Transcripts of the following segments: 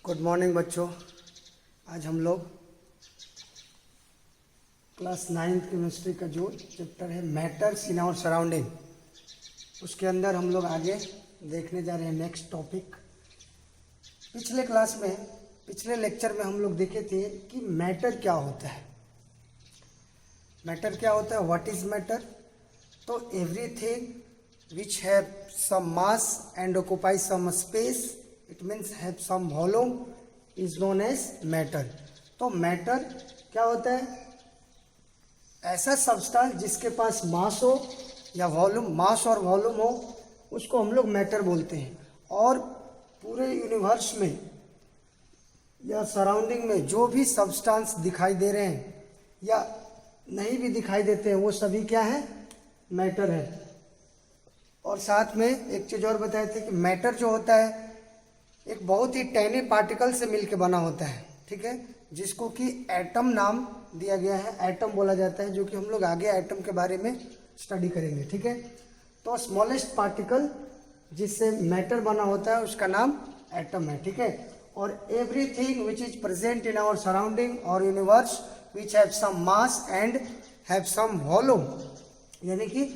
Good morning बच्चों। आज हम लोग क्लास 9th केमिस्ट्री का जो चैप्टर है मैटर्स इन आवर सराउंडिंग, उसके अंदर हम लोग आगे देखने जा रहे हैं नेक्स्ट टॉपिक। पिछले लेक्चर में हम लोग देखे थे कि मैटर क्या होता है। मैटर क्या होता है, व्हाट इज मैटर। तो everything which have some mass and occupy some space, it means have some volume, is known as matter. तो मैटर क्या होता है, ऐसा सब्सटेंस जिसके पास मास हो या वॉल्यूम, मास और वॉल्यूम हो, उसको हम लोग मैटर बोलते हैं। और पूरे यूनिवर्स में या सराउंडिंग में जो भी सब्सटेंस दिखाई दे रहे हैं या नहीं भी दिखाई देते हैं, वो सभी क्या है, मैटर है। और साथ में एक चीज़ और बताए थे कि मैटर जो होता है एक बहुत ही टैनी पार्टिकल से मिलके बना होता है, ठीक है, जिसको कि एटम नाम दिया गया है, एटम बोला जाता है, जो कि हम लोग आगे एटम के बारे में स्टडी करेंगे, ठीक है। तो स्मॉलेस्ट पार्टिकल जिससे मैटर बना होता है उसका नाम एटम है, ठीक है। और everything which is present in our surrounding और universe which have some mass and have some volume, यानी कि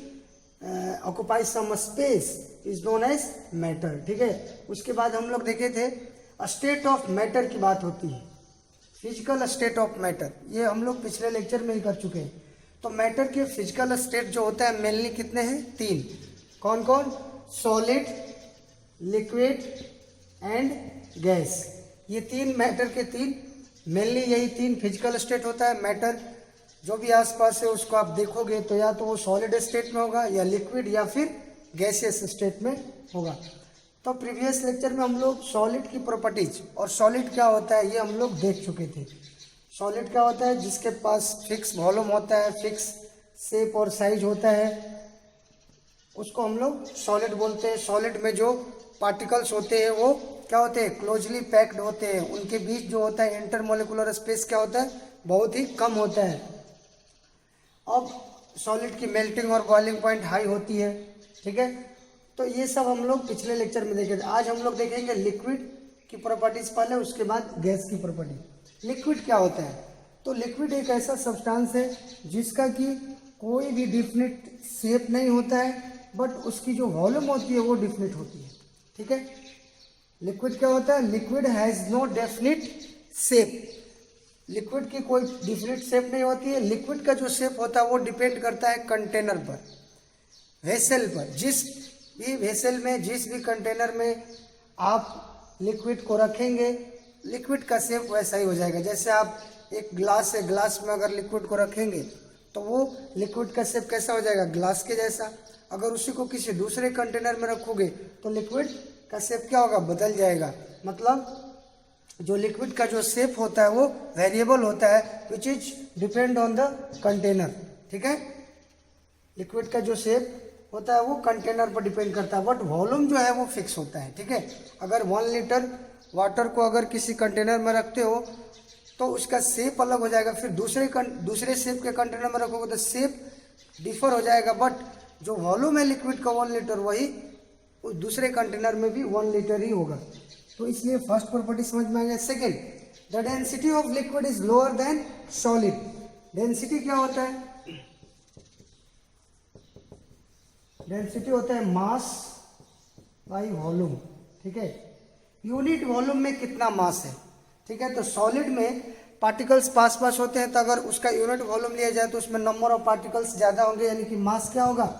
occupy some space, is known as matter, ठीक है। उसके बाद हम लोग देखे थे स्टेट ऑफ मैटर की बात होती है, फिजिकल स्टेट ऑफ मैटर, ये हम लोग पिछले लेक्चर में ही कर चुके हैं। तो मैटर के फिजिकल स्टेट जो होता है मेनली कितने हैं, 3। कौन कौन, सॉलिड, लिक्विड एंड गैस। ये 3 मैटर के 3 मेनली यही 3 फिजिकल स्टेट होता है। मैटर जो भी आसपास है उसको आप देखोगे तो या तो वो सॉलिड स्टेट में होगा या लिक्विड या फिर गैसियस स्टेट में होगा। तो प्रीवियस लेक्चर में हम लोग सॉलिड की प्रॉपर्टीज और सॉलिड क्या होता है ये हम लोग देख चुके थे। सॉलिड क्या होता है, जिसके पास फिक्स वॉल्यूम होता है, फिक्स शेप और साइज होता है, उसको हम लोग सॉलिड बोलते हैं। सॉलिड में जो पार्टिकल्स होते हैं वो क्या होते हैं, क्लोजली पैक्ड होते हैं। उनके बीच जो होता है इंटरमोलिकुलर स्पेस क्या होता है, बहुत ही कम होता है। अब सॉलिड की मेल्टिंग और बॉइलिंग पॉइंट हाई होती है, ठीक है। तो ये सब हम लोग पिछले लेक्चर में देखे थे। आज हम लोग देखेंगे लिक्विड की प्रॉपर्टीज पहले, उसके बाद गैस की प्रॉपर्टी। लिक्विड क्या होता है, तो लिक्विड एक ऐसा सब्सटेंस है जिसका कि कोई भी डिफिनिट शेप नहीं होता है, बट उसकी जो वॉल्यूम होती है वो डिफिनिट होती है, ठीक है। लिक्विड क्या होता है, liquid has no definite shape. Liquid की कोई डिफिनिट शेप नहीं होती है। लिक्विड का जो शेप होता है वो डिपेंड करता है कंटेनर पर, वेसल पर। जिस भी वेसल में, जिस भी कंटेनर में आप लिक्विड को रखेंगे, लिक्विड का शेप वैसा ही हो जाएगा। जैसे आप एक ग्लास है, ग्लास में अगर लिक्विड को रखेंगे तो वो लिक्विड का शेप कैसा हो जाएगा, ग्लास के जैसा। अगर उसी को किसी दूसरे कंटेनर में रखोगे तो लिक्विड का शेप क्या होगा, बदल जाएगा। मतलब जो लिक्विड का जो शेप होता है वो वेरिएबल होता है, which is depend on the container, ठीक है। लिक्विड का जो शेप होता है वो कंटेनर पर डिपेंड करता है, बट वॉल्यूम जो है वो फिक्स होता है, ठीक है। अगर 1 लीटर वाटर को अगर किसी कंटेनर में रखते हो तो उसका शेप अलग हो जाएगा, फिर दूसरे शेप के कंटेनर में रखोगे तो शेप डिफर हो जाएगा, बट जो वॉल्यूम है लिक्विड का 1 लीटर, वही उस दूसरे कंटेनर में भी 1 लीटर ही होगा। तो इसलिए फर्स्ट प्रॉपर्टी समझ में आ गया। Second, the density of liquid is lower than solid. Density क्या होता है, डेंसिटी होता है मास बाई वॉल्यूम, ठीक है। यूनिट वॉल्यूम में कितना मास है, ठीक है। तो सॉलिड में पार्टिकल्स पास पास होते हैं, तो अगर उसका यूनिट वॉल्यूम लिया जाए तो उसमें नंबर ऑफ पार्टिकल्स ज़्यादा होंगे, यानी कि मास क्या होगा,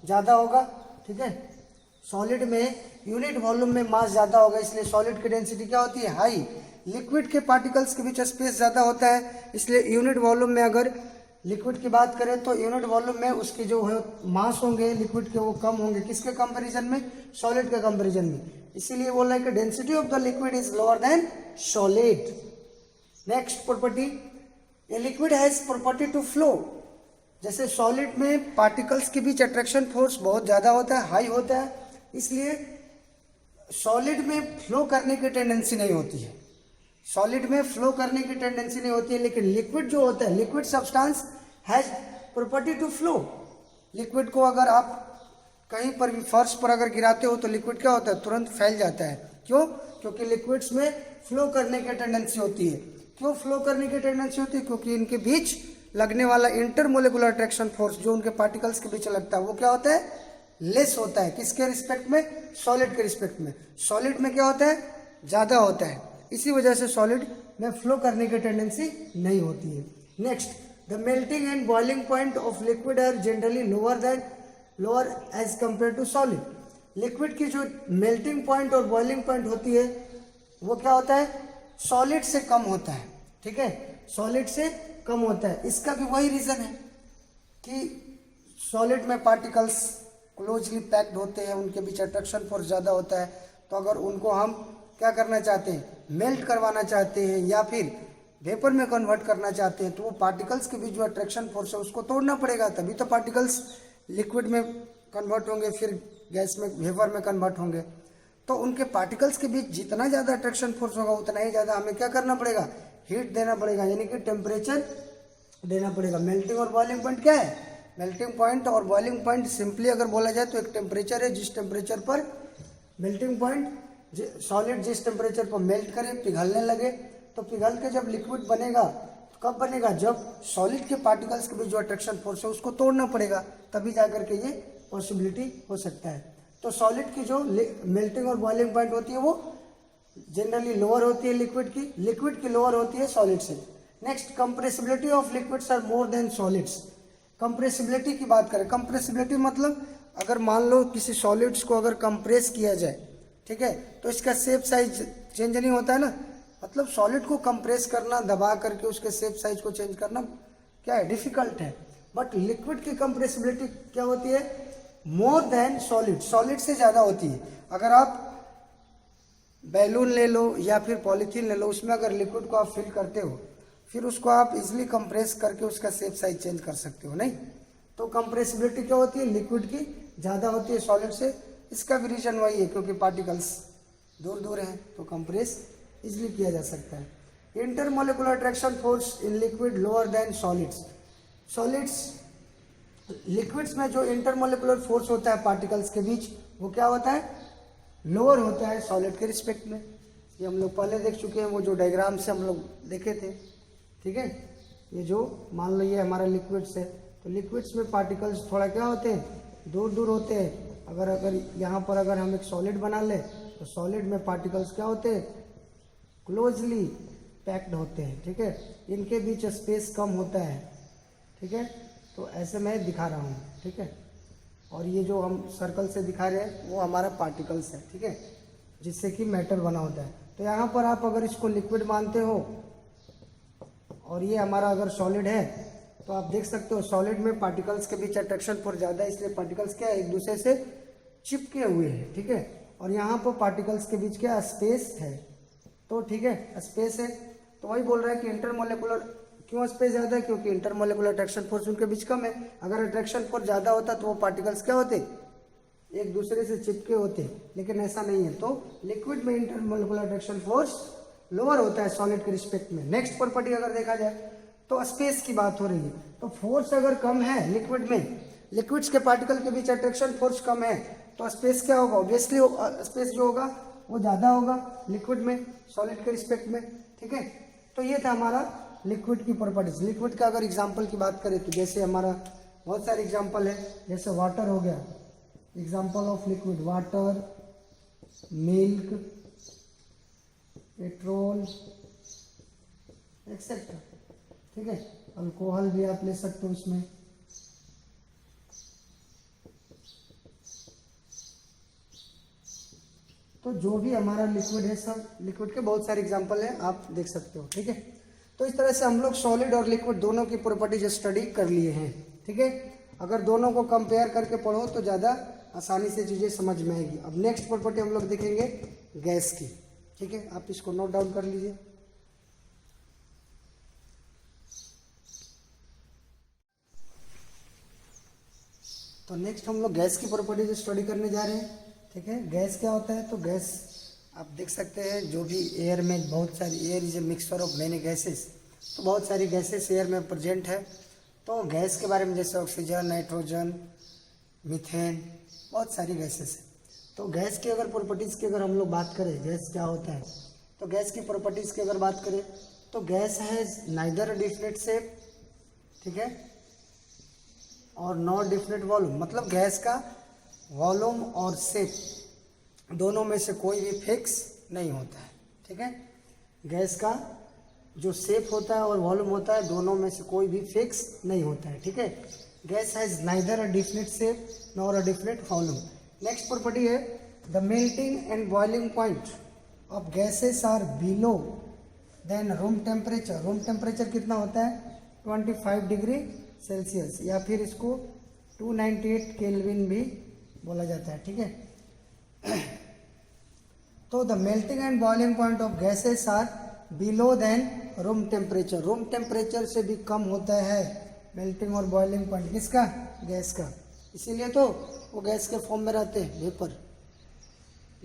ज़्यादा होगा, ठीक है। सॉलिड में यूनिट वॉल्यूम में मास ज़्यादा होगा, इसलिए सॉलिड की डेंसिटी क्या होती है, हाई। लिक्विड के पार्टिकल्स के बीच स्पेस ज़्यादा होता है, इसलिए यूनिट वॉल्यूम में अगर लिक्विड की बात करें तो यूनिट वॉल्यूम में उसके जो है मास होंगे लिक्विड के वो कम होंगे, किसके कंपैरिजन में, सॉलिड के कंपैरिजन में। इसीलिए बोल रहा है कि density of the liquid is lower than solid. Next property, a liquid has property to flow. जैसे सॉलिड में पार्टिकल्स के बीच अट्रैक्शन फोर्स बहुत ज़्यादा होता है, हाई होता है, इसलिए सॉलिड में फ्लो करने की टेंडेंसी नहीं होती है। सॉलिड में फ्लो करने की टेंडेंसी नहीं होती है, लेकिन लिक्विड जो होता है, liquid substance has property to flow. Liquid को अगर आप कहीं पर भी फर्श पर अगर गिराते हो तो लिक्विड क्या होता है, तुरंत फैल जाता है। क्यों, क्योंकि लिक्विड्स में फ्लो करने की टेंडेंसी होती है। क्यों फ्लो करने की टेंडेंसी होती है? क्योंकि इनके बीच लगने वाला इंटरमोलिकुलर अट्रैक्शन फोर्स जो उनके पार्टिकल्स के बीच लगता है वो क्या होता है? लेस होता है। किसके रिस्पेक्ट में? सॉलिड के रिस्पेक्ट में। सॉलिड में क्या होता है? ज़्यादा होता है। इसी वजह से सॉलिड में फ्लो करने की टेंडेंसी नहीं होती है। Next, the melting and boiling point of liquid are generally lower as compare to solid. Liquid की जो मेल्टिंग पॉइंट और बॉइलिंग पॉइंट होती है वो क्या होता है? सॉलिड से कम होता है। ठीक है, सॉलिड से कम होता है। इसका भी वही रीजन है कि सॉलिड में पार्टिकल्स क्लोजली पैक्ड होते हैं, उनके बीच अट्रैक्शन फोर्स ज़्यादा होता है। तो अगर उनको हम क्या करना चाहते हैं? मेल्ट करवाना चाहते हैं या फिर वेपर में कन्वर्ट करना चाहते हैं, तो वो पार्टिकल्स के बीच जो अट्रैक्शन फोर्स है उसको तोड़ना पड़ेगा, तभी तो पार्टिकल्स लिक्विड में कन्वर्ट होंगे, फिर गैस में, वेपर में कन्वर्ट होंगे। तो उनके पार्टिकल्स के बीच जितना ज़्यादा अट्रैक्शन फोर्स होगा उतना ही ज़्यादा हमें क्या करना पड़ेगा? हीट देना पड़ेगा, यानी कि टेम्परेचर देना पड़ेगा। मेल्टिंग और बॉइलिंग पॉइंट क्या है? मेल्टिंग पॉइंट और बॉइलिंग पॉइंट सिंपली अगर बोला जाए तो एक टेम्परेचर है जिस टेम्परेचर पर मेल्टिंग पॉइंट, सॉलिड जिस टेम्परेचर पर मेल्ट करे, पिघलने लगे, तो पिघल के जब लिक्विड बनेगा तो कब बनेगा? जब सॉलिड के पार्टिकल्स के बीच जो अट्रैक्शन फोर्स है उसको तोड़ना पड़ेगा, तभी जाकर के ये पॉसिबिलिटी हो सकता है। तो सॉलिड की जो मेल्टिंग और बॉइलिंग पॉइंट होती है वो जनरली लोअर होती है लिक्विड की लोअर होती है सॉलिड से। Next, compressibility of liquids are more than solids. Compressibility की बात करें, कंप्रेसिबिलिटी मतलब अगर मान लो किसी सॉलिड्स को अगर कंप्रेस किया जाए, ठीक है, तो इसका शेप साइज चेंज नहीं होता है ना। मतलब सॉलिड को कंप्रेस करना, दबा करके उसके शेप साइज को चेंज करना क्या है? डिफिकल्ट है। बट लिक्विड की कंप्रेसिबिलिटी क्या होती है? मोर देन सॉलिड, सॉलिड से ज़्यादा होती है। अगर आप बैलून ले लो या फिर पॉलीथीन ले लो, उसमें अगर लिक्विड को आप फिल करते हो, फिर उसको आप इजीली कंप्रेस करके उसका शेप साइज चेंज कर सकते हो, नहीं? तो कंप्रेसिबिलिटी क्या होती है? लिक्विड की ज़्यादा होती है सॉलिड से। इसका भी रीजन वही है, क्योंकि पार्टिकल्स दूर दूर हैं तो कंप्रेस इजीली किया जा सकता है। Intermolecular attraction force in liquid lower than solids. Liquids में जो इंटरमोलिकुलर फोर्स होता है पार्टिकल्स के बीच वो क्या होता है? लोअर होता है सॉलिड के रिस्पेक्ट में। ये हम लोग पहले देख चुके हैं, वो जो डायग्राम से हम लोग देखे थे। ठीक है, ये जो मान लो ये हमारा लिक्विड्स है, तो लिक्विड्स में पार्टिकल्स थोड़ा क्या होते हैं? दूर दूर होते हैं। अगर यहाँ पर अगर हम एक सॉलिड बना ले तो सॉलिड में पार्टिकल्स क्या होते हैं? क्लोजली पैक्ड होते हैं। ठीक है, इनके बीच स्पेस कम होता है। ठीक है, तो ऐसे मैं दिखा रहा हूँ। ठीक है, और ये जो हम सर्कल से दिखा रहे हैं वो हमारा पार्टिकल्स है। ठीक है, जिससे कि मैटर बना होता है। तो यहाँ पर आप अगर इसको लिक्विड मानते हो और ये हमारा अगर सॉलिड है, तो आप देख सकते हो सॉलिड में पार्टिकल्स के बीच अट्रैक्शन फोर्स ज़्यादा है, इसलिए पार्टिकल्स क्या है? एक दूसरे से चिपके हुए हैं। ठीक है, और यहाँ पर पार्टिकल्स के बीच क्या स्पेस है? तो ठीक है, स्पेस है। तो वही बोल रहा है कि इंटरमोलिकुलर क्यों स्पेस ज़्यादा है? क्योंकि इंटरमोलिकुलर अट्रैक्शन फोर्स उनके बीच कम है। अगर अट्रैक्शन फोर्स ज़्यादा होता तो वो पार्टिकल्स क्या होते? एक दूसरे से चिपके होते, लेकिन ऐसा नहीं है। तो लिक्विड में इंटरमोलिकुलर अट्रैक्शन फोर्स लोअर होता है सॉलिड के रिस्पेक्ट में। नेक्स्ट प्रॉपर्टी अगर देखा जाए तो स्पेस की बात हो रही है, तो फोर्स अगर कम है लिक्विड में, लिक्विड्स के पार्टिकल के बीच अट्रैक्शन फोर्स कम है, तो स्पेस क्या होगा? ऑब्वियसली स्पेस जो होगा वो ज़्यादा होगा लिक्विड में सॉलिड के रिस्पेक्ट में। ठीक है, तो ये था हमारा लिक्विड की प्रॉपर्टीज। लिक्विड का अगर एग्जांपल की बात करें तो जैसे हमारा बहुत सारे एग्जांपल है, जैसे वाटर हो गया, example of liquid water, milk, petrol etcetera. ठीक है, अल्कोहल भी आप ले सकते हो इसमें। तो जो भी हमारा लिक्विड है, सब लिक्विड के बहुत सारे एग्जांपल हैं, आप देख सकते हो। ठीक है, तो इस तरह से हम लोग सॉलिड और लिक्विड दोनों की प्रॉपर्टीज स्टडी कर लिए हैं। ठीक है, अगर दोनों को कंपेयर करके पढ़ो तो ज़्यादा आसानी से चीज़ें समझ में आएगी। अब नेक्स्ट प्रॉपर्टी हम लोग देखेंगे गैस की। ठीक है, आप इसको नोट डाउन कर लीजिए। तो नेक्स्ट हम लोग गैस की प्रॉपर्टीज स्टडी करने जा रहे हैं। ठीक है, गैस क्या होता है? तो गैस आप देख सकते हैं, जो भी एयर में बहुत सारी, air is a mixture of many gases, तो बहुत सारी गैसेस एयर में प्रेजेंट है। तो गैस के बारे में जैसे ऑक्सीजन, नाइट्रोजन, मीथेन, बहुत सारी गैसेस है। तो गैस की अगर प्रॉपर्टीज़ की अगर हम लोग बात करें, गैस क्या होता है, तो गैस की प्रॉपर्टीज की अगर बात करें तो gas has neither definite shape, ठीक है, और नॉट डिफिनेट वॉल्यूम, मतलब गैस का वॉल्यूम और शेप दोनों में से कोई भी फिक्स नहीं होता है, ठीक है। गैस का जो शेप होता है और वॉल्यूम होता है दोनों में से कोई भी फिक्स नहीं होता है, ठीक है। Gas has neither a definite shape nor a definite volume. Next property है the melting and boiling point of gases are below than room temperature. Room temperature कितना होता है 25 डिग्री सेल्सियस, या फिर इसको 298 केल्विन भी बोला जाता है, ठीक है। तो the melting and boiling point of gases are below than room temperature. Room temperature से भी कम होता है मेल्टिंग और बॉइलिंग पॉइंट किसका, गैस का। इसीलिए तो वो गैस के फॉर्म में रहते हैं, वेपर।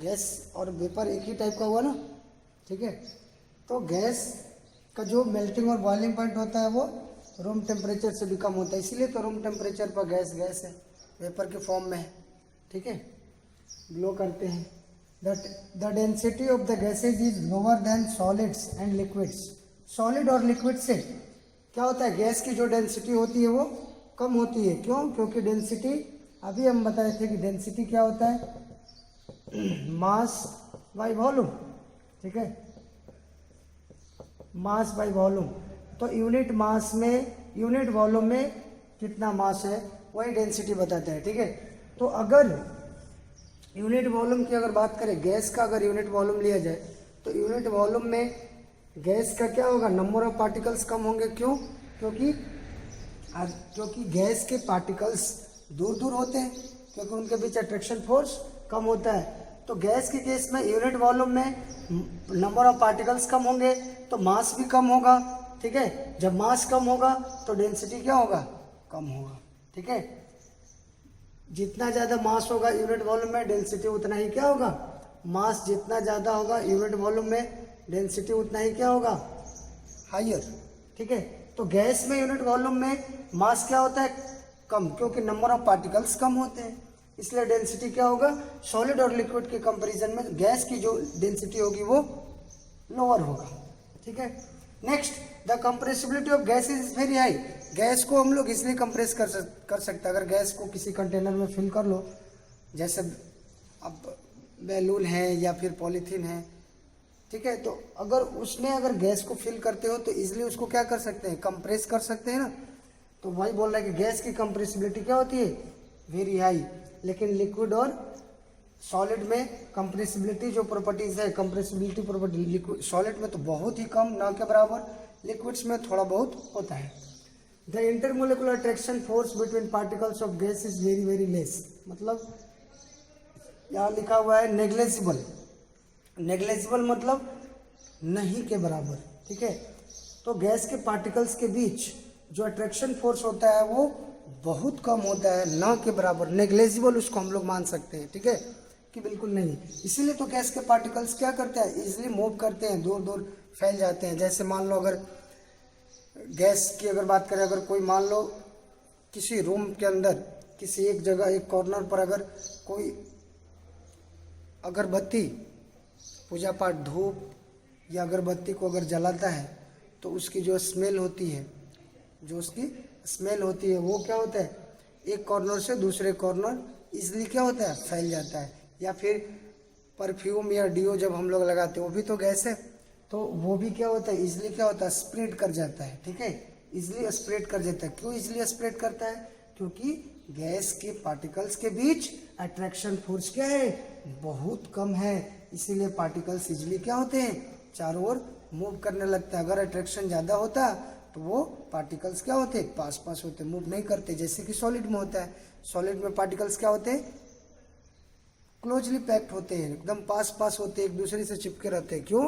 गैस और वेपर एक ही टाइप का हुआ ना, ठीक है। तो गैस का जो मेल्टिंग और बॉइलिंग पॉइंट होता है वो रूम टेम्परेचर से भी कम होता है, इसीलिए तो रूम टेम्परेचर पर गैस गैस है, वेपर के फॉर्म में है, ठीक है, ग्लो करते हैं। The density of the gases is lower then solids and liquids. Solid और लिक्विड से क्या होता है, गैस की जो डेंसिटी होती है वो कम होती है। क्यों? क्योंकि डेंसिटी, अभी हम बताए थे कि डेंसिटी क्या होता है, मास बाई वॉल्यूम, ठीक है, मास बाई वॉल्यूम। तो यूनिट मास में, यूनिट वॉल्यूम में कितना मास है वही डेंसिटी बताता है, ठीक है। तो अगर यूनिट वॉल्यूम की अगर बात करें, गैस का अगर यूनिट वॉल्यूम लिया जाए तो यूनिट वॉल्यूम में गैस का क्या होगा, नंबर ऑफ पार्टिकल्स कम होंगे। क्यों? क्योंकि गैस के पार्टिकल्स दूर दूर होते हैं, क्योंकि उनके बीच अट्रैक्शन फोर्स कम होता है। तो गैस के केस में यूनिट वॉल्यूम में नंबर ऑफ पार्टिकल्स कम होंगे तो मास भी कम होगा, ठीक है। जब मास कम होगा तो डेंसिटी क्या होगा, कम होगा, ठीक है। जितना ज़्यादा मास होगा यूनिट वॉल्यूम में, डेंसिटी उतना ही क्या होगा, मास जितना ज़्यादा होगा यूनिट वॉल्यूम में, डेंसिटी उतना ही क्या होगा, हायर, ठीक है। तो गैस में यूनिट वॉल्यूम में मास क्या होता है, कम, क्योंकि नंबर ऑफ पार्टिकल्स कम होते हैं, इसलिए डेंसिटी क्या होगा, सॉलिड और लिक्विड के कंपैरिजन में गैस की जो डेंसिटी होगी वो लोअर होगा, ठीक है। Next, the compressibility of gas is very high. Gas को हम लोग इसलिए कंप्रेस कर सकते हैं, अगर गैस को किसी कंटेनर में फिल कर लो, जैसे अब बैलून है या फिर पॉलीथीन है, ठीक है, तो अगर उसमें अगर गैस को फिल करते हो तो इजीली उसको क्या कर सकते हैं, कंप्रेस कर सकते हैं ना। तो वही बोल रहा है कि गैस की कंप्रेसिबिलिटी क्या होती है, वेरी हाई। लेकिन लिक्विड और सॉलिड में कंप्रेसिबिलिटी जो प्रॉपर्टीज है, कंप्रेसिबिलिटी प्रॉपर्टी लिक्विड सॉलिड में तो बहुत ही कम, ना के बराबर, लिक्विड्स में थोड़ा बहुत होता है। The intermolecular attraction force between particles of gas is very very less, मतलब यहाँ लिखा हुआ है नेग्लेजिबल। नेग्लेजिबल मतलब नहीं के बराबर, ठीक है। तो गैस के पार्टिकल्स के बीच जो अट्रैक्शन फोर्स होता है वो बहुत कम होता है, ना के बराबर, नेग्लेजिबल उसको हम लोग मान सकते हैं, ठीक है, कि बिल्कुल नहीं। इसीलिए तो गैस के पार्टिकल्स क्या करते हैं, इजीली मूव करते हैं, दूर दूर फैल जाते हैं। जैसे मान लो अगर गैस की अगर बात करें, अगर कोई मान लो किसी रूम के अंदर किसी एक जगह एक कॉर्नर पर अगर कोई अगरबत्ती, पूजा पाठ धूप या अगरबत्ती को अगर जलाता है तो उसकी जो स्मेल होती है, जो उसकी स्मेल होती है वो क्या होता है, एक कॉर्नर से दूसरे कॉर्नर इसलिए क्या होता है, फैल जाता है। या फिर परफ्यूम या डिओ जब हम लोग लगाते हैं वो भी तो गैस है, तो वो भी क्या होता है, इसलिए क्या होता है, स्प्रेड कर जाता है, ठीक है, इसलिए स्प्रेड कर जाता है। क्यों इसलिए स्प्रेड करता है, क्योंकि गैस के पार्टिकल्स के बीच अट्रैक्शन फोर्स क्या है, बहुत कम है, इसीलिए पार्टिकल्स इजीली क्या होते हैं, चारों ओर मूव करने लगते हैं। अगर अट्रैक्शन ज़्यादा होता तो वो पार्टिकल्स क्या होते, पास पास होते, मूव नहीं करते, जैसे कि सॉलिड में होता है। सॉलिड में पार्टिकल्स क्या होते हैं, क्लोजली पैक्ड होते हैं, एकदम पास पास होते हैं, एक दूसरे से चिपके रहते हैं। क्यों?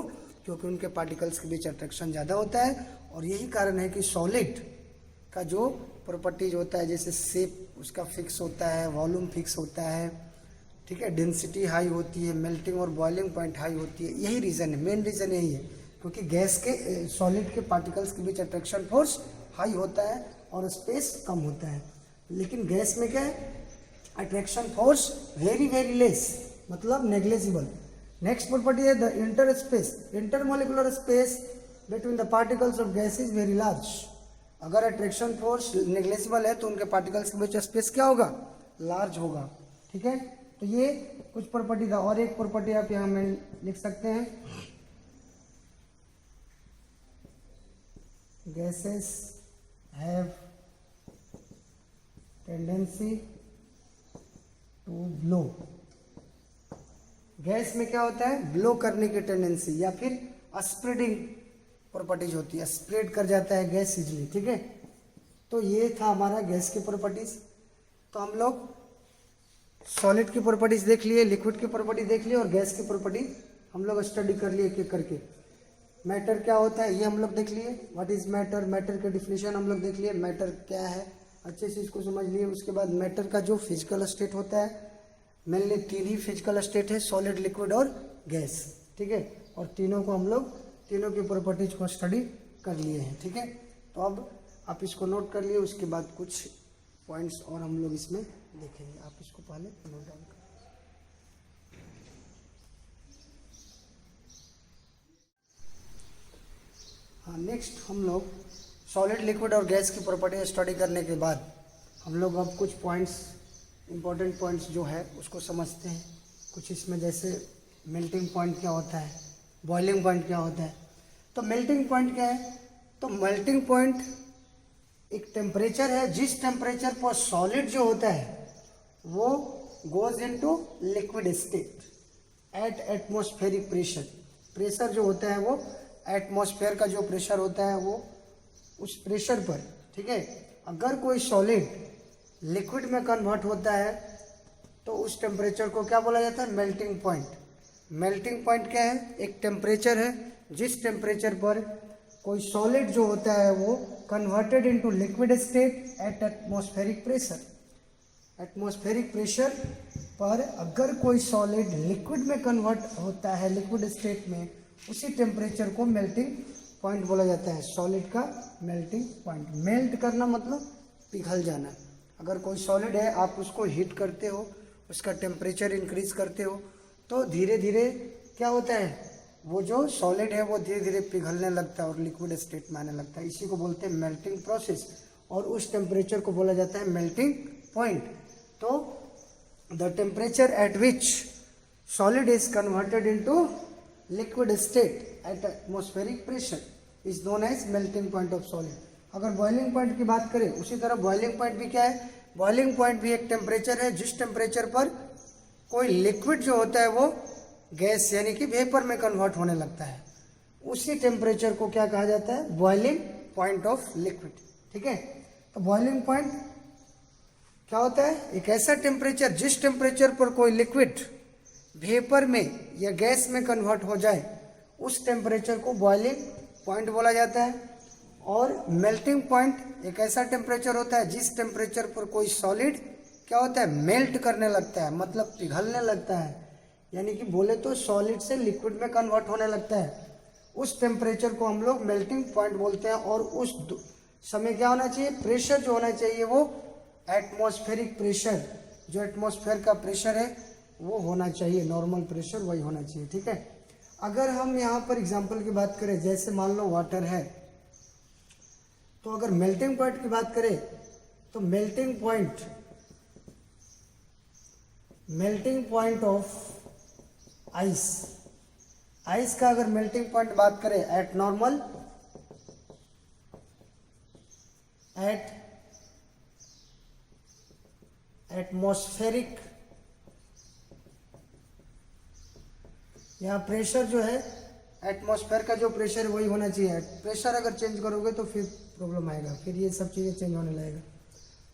क्योंकि उनके पार्टिकल्स के बीच अट्रैक्शन ज़्यादा होता है। और यही कारण है कि सॉलिड का जो प्रॉपर्टीज होता है, जैसे शेप उसका फिक्स होता है, वॉल्यूम फिक्स होता है, ठीक है, डेंसिटी हाई होती है, मेल्टिंग और बॉइलिंग पॉइंट हाई होती है। यही रीज़न है, मेन रीज़न यही है, क्योंकि गैस के सॉलिड के पार्टिकल्स के बीच अट्रैक्शन फोर्स हाई होता है और स्पेस कम होता है। लेकिन गैस में क्या है, attraction force very very less, मतलब नेग्लेजिबल। नेक्स्ट प्रॉपर्टी है the intermolecular space between the particles of gas is very large. अगर अट्रैक्शन फोर्स नेग्लेजिबल है तो उनके पार्टिकल्स के बीच स्पेस क्या होगा, लार्ज होगा। ठीक है, तो ये कुछ प्रॉपर्टी था। और एक प्रॉपर्टी आप यहाँ में लिख सकते हैं, gases have tendency to blow. Gas में क्या होता है, ब्लो करने की टेंडेंसी या फिर स्प्रेडिंग प्रॉपर्टीज होती है, स्प्रेड कर जाता है गैस इजली। ठीक है, तो ये था हमारा गैस की प्रॉपर्टीज। तो हम लोग सॉलिड की प्रॉपर्टीज देख लिए, लिक्विड की प्रॉपर्टी देख लिए और गैस की प्रॉपर्टी हम लोग स्टडी कर लिए एक एक करके। मैटर क्या होता है ये हम लोग देख लिए, व्हाट इज मैटर, मैटर के डिफिनेशन हम लोग देख लिए, मैटर क्या है अच्छे से इसको समझ लिए। उसके बाद मैटर का जो फिजिकल स्टेट होता है, मेनली 3 ही फिजिकल स्टेट है, सॉलिड, लिक्विड और गैस। ठीक है, और तीनों को हम लोग तीनों की प्रॉपर्टीज को स्टडी कर लिए हैं। ठीक है, तो अब आप इसको नोट कर लिए, उसके बाद कुछ पॉइंट्स और हम लोग इसमें देखेंगे। आप इसको पहले नोट डाउन करें। हाँ, नेक्स्ट हम लोग सॉलिड, लिक्विड और गैस की प्रॉपर्टी स्टडी करने के बाद हम लोग अब कुछ पॉइंट्स, इंपॉर्टेंट पॉइंट्स जो है उसको समझते हैं। कुछ इसमें जैसे मेल्टिंग पॉइंट क्या होता है, बॉइलिंग पॉइंट क्या होता है। तो मेल्टिंग पॉइंट क्या है, तो मेल्टिंग पॉइंट एक टेम्परेचर है जिस टेम्परेचर पर सॉलिड जो होता है वो goes into liquid state at atmospheric pressure. Pressure जो होता है वो एटमॉस्फेयर का जो प्रेशर होता है वो उस प्रेशर पर। ठीक है, अगर कोई सॉलिड लिक्विड में कन्वर्ट होता है तो उस टेम्परेचर को क्या बोला जाता है, मेल्टिंग पॉइंट। मेल्टिंग पॉइंट क्या है, एक टेम्परेचर है जिस टेम्परेचर पर कोई सॉलिड जो होता है वो converted into liquid state at atmospheric pressure. Atmospheric pressure पर अगर कोई सॉलिड लिक्विड में कन्वर्ट होता है, लिक्विड स्टेट में, उसी टेम्परेचर को मेल्टिंग पॉइंट बोला जाता है। सॉलिड का मेल्टिंग पॉइंट, मेल्ट करना मतलब पिघल जाना। अगर कोई सॉलिड है, आप उसको हीट करते हो, उसका टेम्परेचर इंक्रीज करते हो, तो धीरे धीरे क्या होता है, वो जो सॉलिड है वो धीरे धीरे पिघलने लगता है और लिक्विड स्टेट में आने लगता है। इसी को बोलते हैं मेल्टिंग प्रोसेस, और उस टेम्परेचर को बोला जाता है मेल्टिंग पॉइंट। तो the temperature at which solid is converted into liquid state at atmospheric pressure is known as melting point of solid. अगर बॉइलिंग पॉइंट की बात करें, उसी तरह बॉइलिंग पॉइंट भी क्या है, बॉइलिंग पॉइंट भी एक टेम्परेचर है जिस टेम्परेचर पर कोई लिक्विड जो होता है वो गैस यानी कि वेपर में कन्वर्ट होने लगता है। उसी टेम्परेचर को क्या कहा जाता है, बॉइलिंग पॉइंट ऑफ लिक्विड। ठीक है, तो बॉइलिंग पॉइंट क्या होता है, एक ऐसा टेम्परेचर जिस टेम्परेचर पर कोई लिक्विड वेपर में या गैस में कन्वर्ट हो जाए, उस टेम्परेचर को बॉइलिंग पॉइंट बोला जाता है। और मेल्टिंग पॉइंट एक ऐसा टेम्परेचर होता है जिस टेम्परेचर पर कोई सॉलिड क्या होता है, मेल्ट करने लगता है, मतलब पिघलने लगता है, यानी कि बोले तो सॉलिड से लिक्विड में कन्वर्ट होने लगता है। उस टेम्परेचर को हम लोग मेल्टिंग पॉइंट बोलते हैं। और उस समय क्या होना चाहिए, प्रेशर जो होना चाहिए वो एटमॉस्फेरिक प्रेशर, जो एटमॉस्फेयर का प्रेशर है वो होना चाहिए, नॉर्मल प्रेशर वही होना चाहिए। ठीक है, अगर हम यहाँ पर एग्जांपल की बात करें, जैसे मान लो वाटर है, तो अगर मेल्टिंग पॉइंट की बात करें तो melting point of ice, ice का अगर मेल्टिंग पॉइंट बात करें एट नॉर्मल, एट एटमॉस्फेरिक, यहाँ प्रेशर जो है एटमॉस्फेयर का जो प्रेशर वही होना चाहिए। प्रेशर अगर चेंज करोगे तो फिर प्रॉब्लम आएगा, फिर ये सब चीज़ें चेंज होने लगेगा।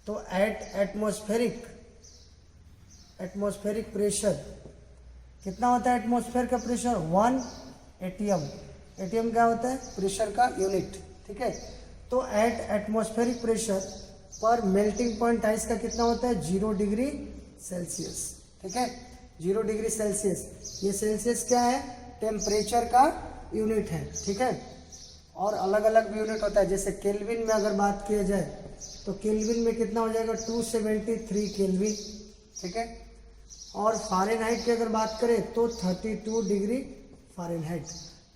तो एट एटमॉस्फेरिक प्रेशर कितना होता है, एटमॉस्फेयर का प्रेशर 1 एटीएम। एटीएम क्या होता है, प्रेशर का यूनिट। ठीक है, तो एट एटमॉस्फेरिक प्रेशर पर मेल्टिंग पॉइंट आइस का कितना होता है, 0 डिग्री सेल्सियस। ठीक है, 0 डिग्री सेल्सियस, ये सेल्सियस क्या है, टेम्परेचर का यूनिट है। ठीक है, और अलग अलग भी यूनिट होता है, जैसे केल्विन में अगर बात किया जाए तो केल्विन में कितना हो जाएगा, 273 केल्विन। ठीक है, और फ़ारेनहाइट की अगर बात करें तो 32 डिग्री फ़ारेनहाइट।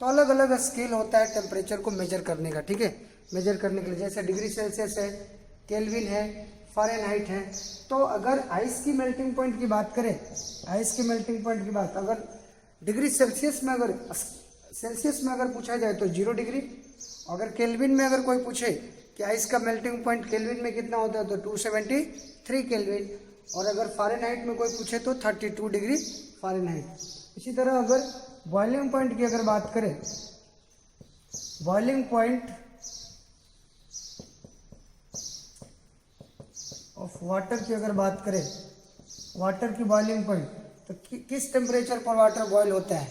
तो अलग अलग स्केल होता है टेम्परेचर को मेजर करने का, ठीक है। मेजर करने के लिए जैसे डिग्री सेल्सियस है, केल्विन है, फ़ारेनहाइट है। तो अगर आइस की मेल्टिंग पॉइंट की बात करें, आइस की मेल्टिंग पॉइंट की बात अगर डिग्री सेल्सियस में अगर पूछा जाए तो 0 डिग्री। अगर केल्विन में अगर कोई पूछे कि आइस का मेल्टिंग पॉइंट केल्विन में कितना होता है तो 273 केल्विन। और अगर फ़ारेनहाइट में कोई पूछे तो 32 डिग्री फ़ारेनहाइट। इसी तरह अगर बॉइलिंग पॉइंट की अगर बात करें, बॉइलिंग पॉइंट ऑफ वाटर की अगर बात करें, वाटर की बॉइलिंग पॉइंट, तो किस टेम्परेचर पर वाटर बॉयल होता है,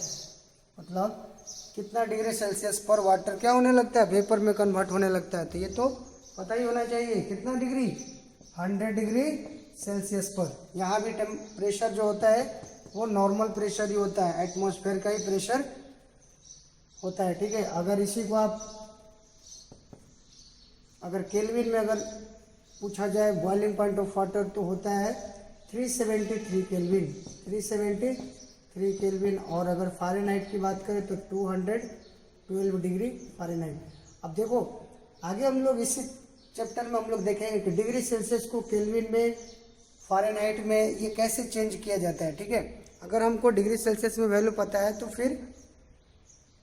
मतलब कितना डिग्री सेल्सियस पर वाटर क्या होने लगता है, वेपर में कन्वर्ट होने लगता है। तो ये तो पता ही होना चाहिए, कितना डिग्री, 100 डिग्री सेल्सियस पर। यहाँ भी टेम्परेचर जो होता है वो नॉर्मल प्रेशर ही होता है, एटमॉस्फेयर का ही प्रेशर होता है, ठीक है। अगर इसी को आप अगर केल्विन में अगर पूछा जाए बॉइलिंग पॉइंट ऑफ वाटर तो होता है 373 केल्विन, 373 केल्विन। और अगर फ़ारेनहाइट की बात करें तो 212 डिग्री फ़ारेनहाइट। अब देखो आगे हम लोग इसी चैप्टर में हम लोग देखेंगे कि डिग्री सेल्सियस को केल्विन में, फ़ारेनहाइट में ये कैसे चेंज किया जाता है, ठीक है। अगर हमको डिग्री सेल्सियस में वैल्यू पता है तो फिर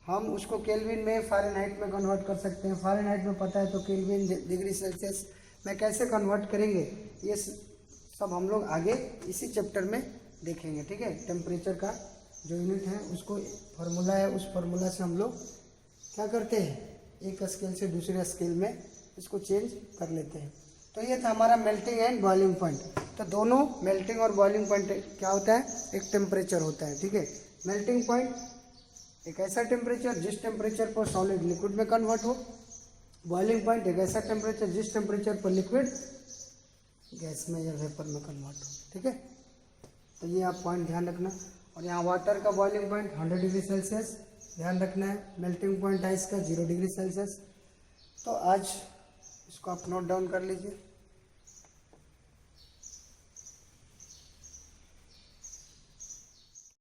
हम उसको केल्विन में, फ़ारेनहाइट में कन्वर्ट कर सकते हैं। फ़ारेनहाइट में पता है तो केल्विन, डिग्री सेल्सियस में कैसे कन्वर्ट करेंगे, ये सब हम लोग आगे इसी चैप्टर में देखेंगे, ठीक है। टेम्परेचर का जो यूनिट है उसको फार्मूला है, उस फार्मूला से हम लोग क्या करते हैं, एक स्केल से दूसरे स्केल में इसको चेंज कर लेते हैं। तो ये था हमारा मेल्टिंग एंड बॉइलिंग पॉइंट। तो दोनों मेल्टिंग और बॉइलिंग पॉइंट क्या होता है, एक टेम्परेचर होता है, ठीक है। मेल्टिंग पॉइंट एक ऐसा टेम्परेचर जिस टेम्परेचर पर सॉलिड लिक्विड में कन्वर्ट हो। बॉइलिंग पॉइंट एक ऐसा टेम्परेचर जिस टेम्परेचर पर लिक्विड गैस में या वेपर में कन्वर्ट हो, ठीक है। तो ये आप पॉइंट ध्यान रखना। और यहाँ वाटर का बॉइलिंग पॉइंट 100 डिग्री सेल्सियस ध्यान रखना है, मेल्टिंग पॉइंट आइस का 0 डिग्री सेल्सियस। तो आज इसको आप नोट डाउन कर लीजिए।